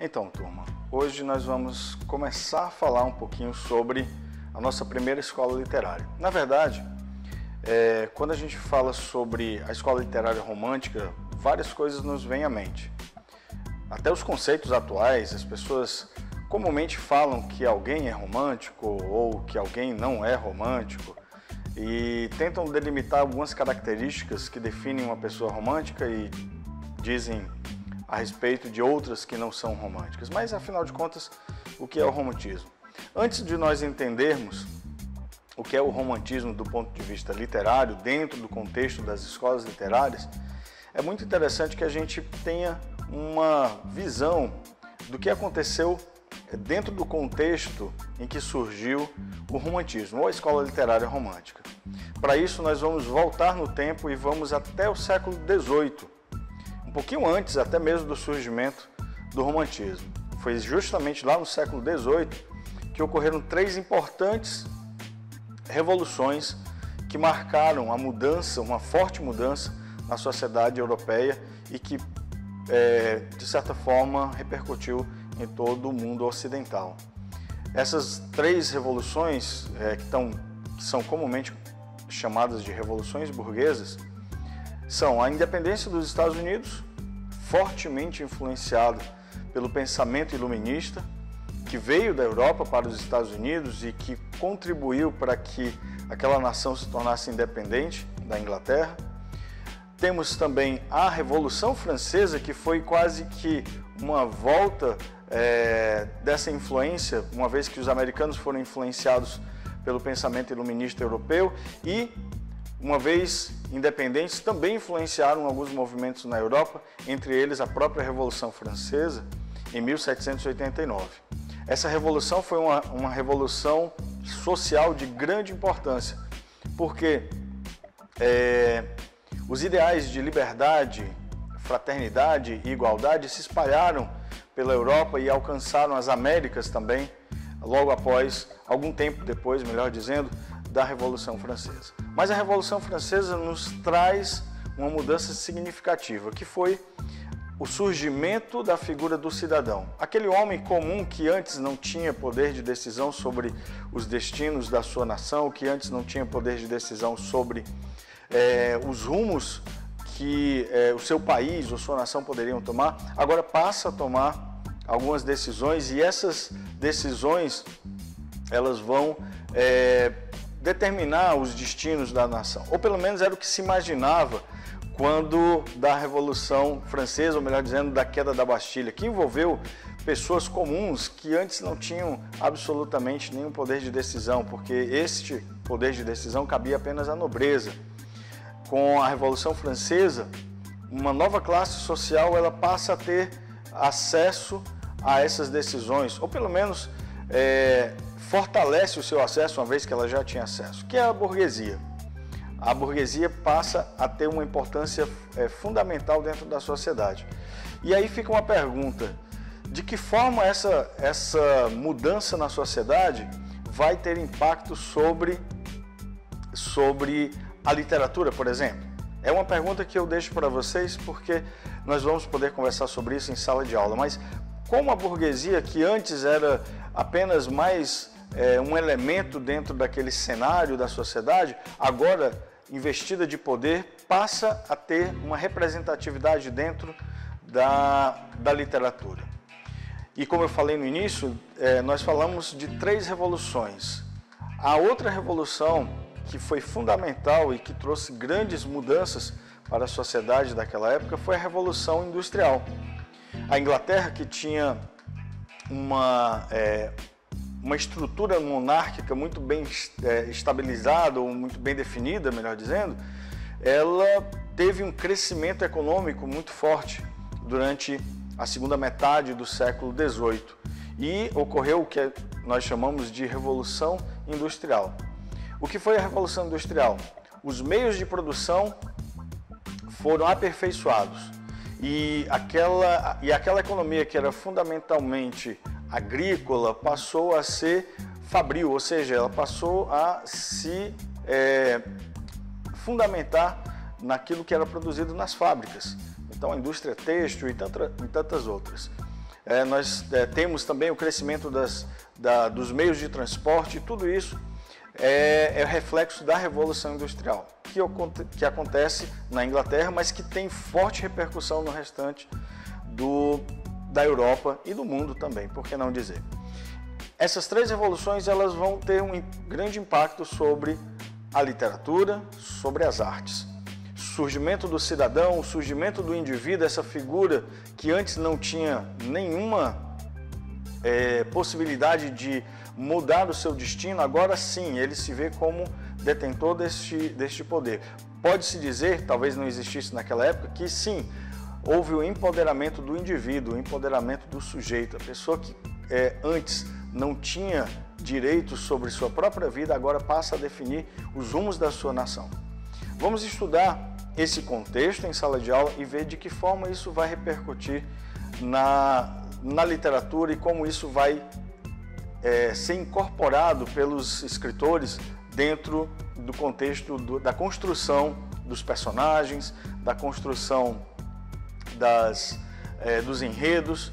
Então, turma, hoje nós vamos começar a falar um pouquinho sobre a nossa primeira escola literária. Na verdade, quando a gente fala sobre a escola literária romântica, várias coisas nos vêm à mente. Até os conceitos atuais, as pessoas comumente falam que alguém é romântico ou que alguém não é romântico e tentam delimitar algumas características que definem uma pessoa romântica e dizem a respeito de outras que não são românticas. Mas, afinal de contas, o que é o romantismo? Antes de nós entendermos o que é o romantismo do ponto de vista literário, dentro do contexto das escolas literárias, é muito interessante que a gente tenha uma visão do que aconteceu dentro do contexto em que surgiu o romantismo, ou a escola literária romântica. Para isso, nós vamos voltar no tempo e vamos até o século XVIII, um pouquinho antes até mesmo do surgimento do romantismo. Foi justamente lá no século XVIII que ocorreram três importantes revoluções que marcaram a mudança, uma forte mudança na sociedade europeia e que, de certa forma, repercutiu em todo o mundo ocidental. Essas três revoluções, que são comumente chamadas de revoluções burguesas, são a independência dos Estados Unidos, fortemente influenciada pelo pensamento iluminista, que veio da Europa para os Estados Unidos e que contribuiu para que aquela nação se tornasse independente da Inglaterra. Temos também a Revolução Francesa, que foi quase que uma volta dessa influência, uma vez que os americanos foram influenciados pelo pensamento iluminista europeu e, uma vez independentes, também influenciaram alguns movimentos na Europa, entre eles a própria Revolução Francesa, em 1789. Essa revolução foi uma revolução social de grande importância, porque os ideais de liberdade, fraternidade e igualdade se espalharam pela Europa e alcançaram as Américas também, logo após, algum tempo depois, melhor dizendo, da Revolução Francesa. Mas a Revolução Francesa nos traz uma mudança significativa, que foi o surgimento da figura do cidadão. Aquele homem comum que antes não tinha poder de decisão sobre os destinos da sua nação, que antes não tinha poder de decisão sobre os rumos que o seu país ou sua nação poderiam tomar, agora passa a tomar algumas decisões e essas decisões elas vão determinar os destinos da nação, ou pelo menos era o que se imaginava quando da Revolução Francesa, ou melhor dizendo, da queda da Bastilha, que envolveu pessoas comuns que antes não tinham absolutamente nenhum poder de decisão, porque este poder de decisão cabia apenas à nobreza. Com a Revolução Francesa, uma nova classe social ela passa a ter acesso a essas decisões, ou pelo menos fortalece o seu acesso, uma vez que ela já tinha acesso, que é a burguesia. A burguesia passa a ter uma importância fundamental dentro da sociedade. E aí fica uma pergunta, de que forma essa mudança na sociedade vai ter impacto sobre a literatura, por exemplo? É uma pergunta que eu deixo para vocês porque nós vamos poder conversar sobre isso em sala de aula, mas como a burguesia, que antes era apenas mais um elemento dentro daquele cenário da sociedade, agora investida de poder, passa a ter uma representatividade dentro da literatura. E como eu falei no início, nós falamos de três revoluções. A outra revolução que foi fundamental e que trouxe grandes mudanças para a sociedade daquela época foi a Revolução Industrial. A Inglaterra, que tinha uma estrutura monárquica muito bem estabilizada, ou muito bem definida, melhor dizendo, ela teve um crescimento econômico muito forte durante a segunda metade do século XVIII. E ocorreu o que nós chamamos de Revolução Industrial. O que foi a Revolução Industrial? Os meios de produção foram aperfeiçoados e aquela economia que era fundamentalmente agrícola passou a ser fabril, ou seja, ela passou a se fundamentar naquilo que era produzido nas fábricas. Então, a indústria têxtil e tantas outras. nós temos também o crescimento dos meios de transporte, tudo isso é reflexo da Revolução Industrial, que acontece na Inglaterra, mas que tem forte repercussão no restante da Europa e do mundo também, por que não dizer. Essas três revoluções elas vão ter um grande impacto sobre a literatura, sobre as artes. Surgimento do cidadão, o surgimento do indivíduo, essa figura que antes não tinha nenhuma possibilidade de mudar o seu destino, agora sim, ele se vê como detentor deste poder. Pode-se dizer, talvez não existisse naquela época, que sim, houve o empoderamento do indivíduo, o empoderamento do sujeito. A pessoa que antes não tinha direitos sobre sua própria vida, agora passa a definir os rumos da sua nação. Vamos estudar esse contexto em sala de aula e ver de que forma isso vai repercutir na literatura e como isso vai ser incorporado pelos escritores dentro do contexto da construção dos personagens, da construção dos enredos,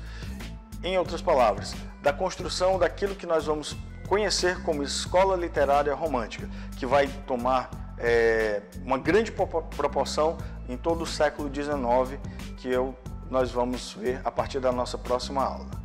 em outras palavras, da construção daquilo que nós vamos conhecer como escola literária romântica, que vai tomar uma grande proporção em todo o século XIX, que nós vamos ver a partir da nossa próxima aula.